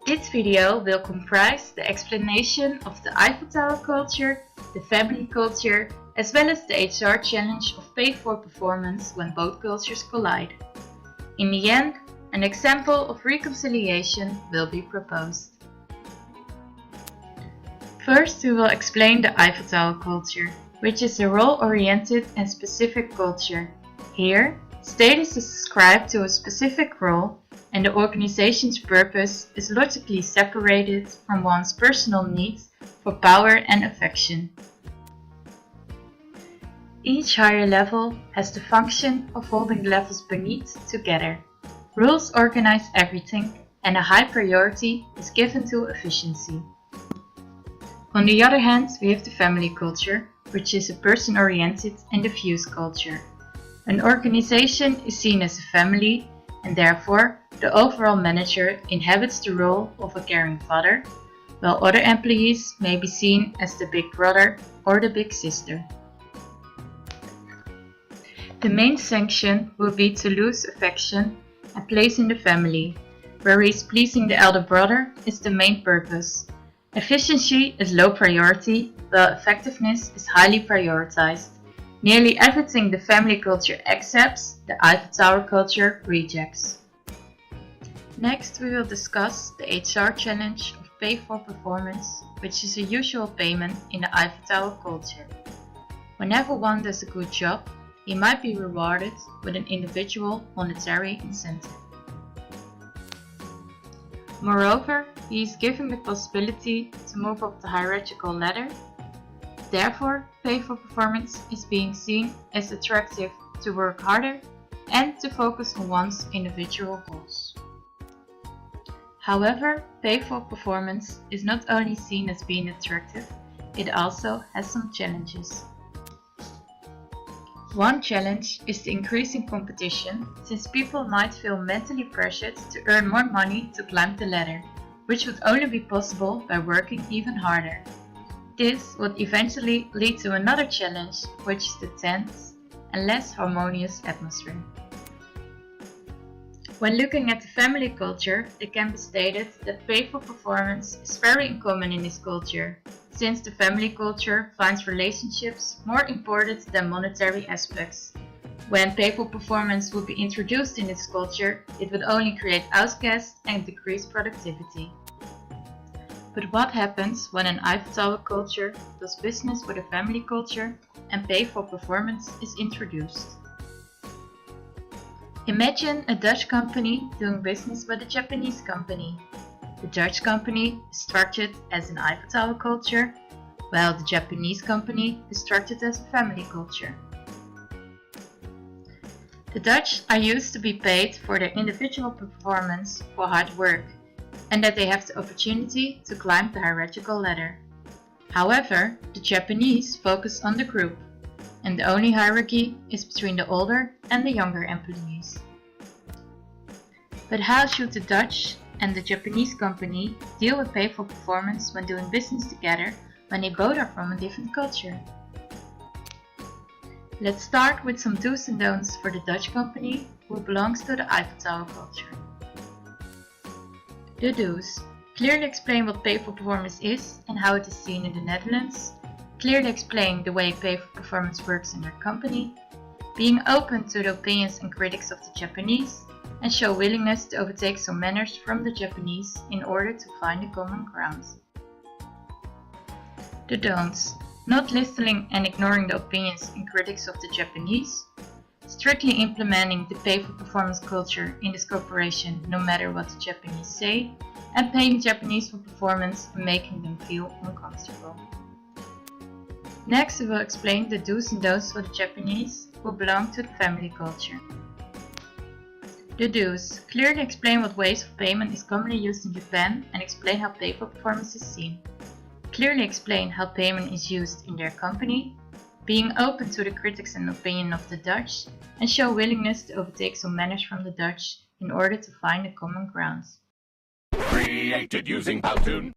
This video will comprise the explanation of the Eiffel Tower culture, the family culture, as well as the HR challenge of pay for performance when both cultures collide. In the end, an example of reconciliation will be proposed. First, we will explain the Eiffel Tower culture, which is a role-oriented and specific culture. Here, status is ascribed to a specific role, and the organization's purpose is logically separated from one's personal needs for power and affection. Each higher level has the function of holding the levels beneath together. Rules organize everything, and a high priority is given to efficiency. On the other hand, we have the family culture, which is a person-oriented and diffuse culture. An organization is seen as a family, and therefore the overall manager inhabits the role of a caring father, while other employees may be seen as the big brother or the big sister. The main sanction will be to lose affection and place in the family, whereas pleasing the elder brother is the main purpose. Efficiency is low priority, while effectiveness is highly prioritized. Nearly everything the family culture accepts, the Eiffel Tower culture rejects. Next, we will discuss the HR challenge of pay for performance, which is a usual payment in the Eiffel Tower culture. Whenever one does a good job, he might be rewarded with an individual monetary incentive. Moreover, he is given the possibility to move up the hierarchical ladder. Therefore, pay for performance is being seen as attractive to work harder and to focus on one's individual goals. However, pay for performance is not only seen as being attractive, it also has some challenges. One challenge is the increasing competition, since people might feel mentally pressured to earn more money to climb the ladder, which would only be possible by working even harder. This would eventually lead to another challenge, which is the tense and less harmonious atmosphere. When looking at the family culture, it can be stated that pay for performance is very uncommon in this culture, since the family culture finds relationships more important than monetary aspects. When pay for performance would be introduced in this culture, it would only create outcasts and decrease productivity. But what happens when an Eiffel Tower culture does business with a family culture and pay for performance is introduced? Imagine a Dutch company doing business with a Japanese company. The Dutch company is structured as an Eiffel Tower culture, while the Japanese company is structured as a family culture. The Dutch are used to be paid for their individual performance for hard work, and that they have the opportunity to climb the hierarchical ladder. However, the Japanese focus on the group, and the only hierarchy is between the older and the younger employees. But how should the Dutch and the Japanese company deal with pay for performance when doing business together when they both are from a different culture? Let's start with some do's and don'ts for the Dutch company who belongs to the Eiffel Tower culture. The do's: clearly explain what pay for performance is and how it is seen in the Netherlands. Clearly explain the way pay for performance works in their company. Being open to the opinions and critics of the Japanese, and show willingness to overtake some manners from the Japanese in order to find a common ground. The don'ts: not listening and ignoring the opinions and critics of the Japanese. Strictly implementing the pay for performance culture in this corporation no matter what the Japanese say, and paying Japanese for performance and making them feel uncomfortable. Next, we will explain the do's and don'ts for the Japanese who belong to the family culture. The do's: clearly explain what ways of payment is commonly used in Japan and explain how pay for performance is seen. Clearly explain how payment is used in their company. Being open to the critics and opinion of the Dutch, and show willingness to overtake some manners from the Dutch in order to find a common ground. Created using Powtoon.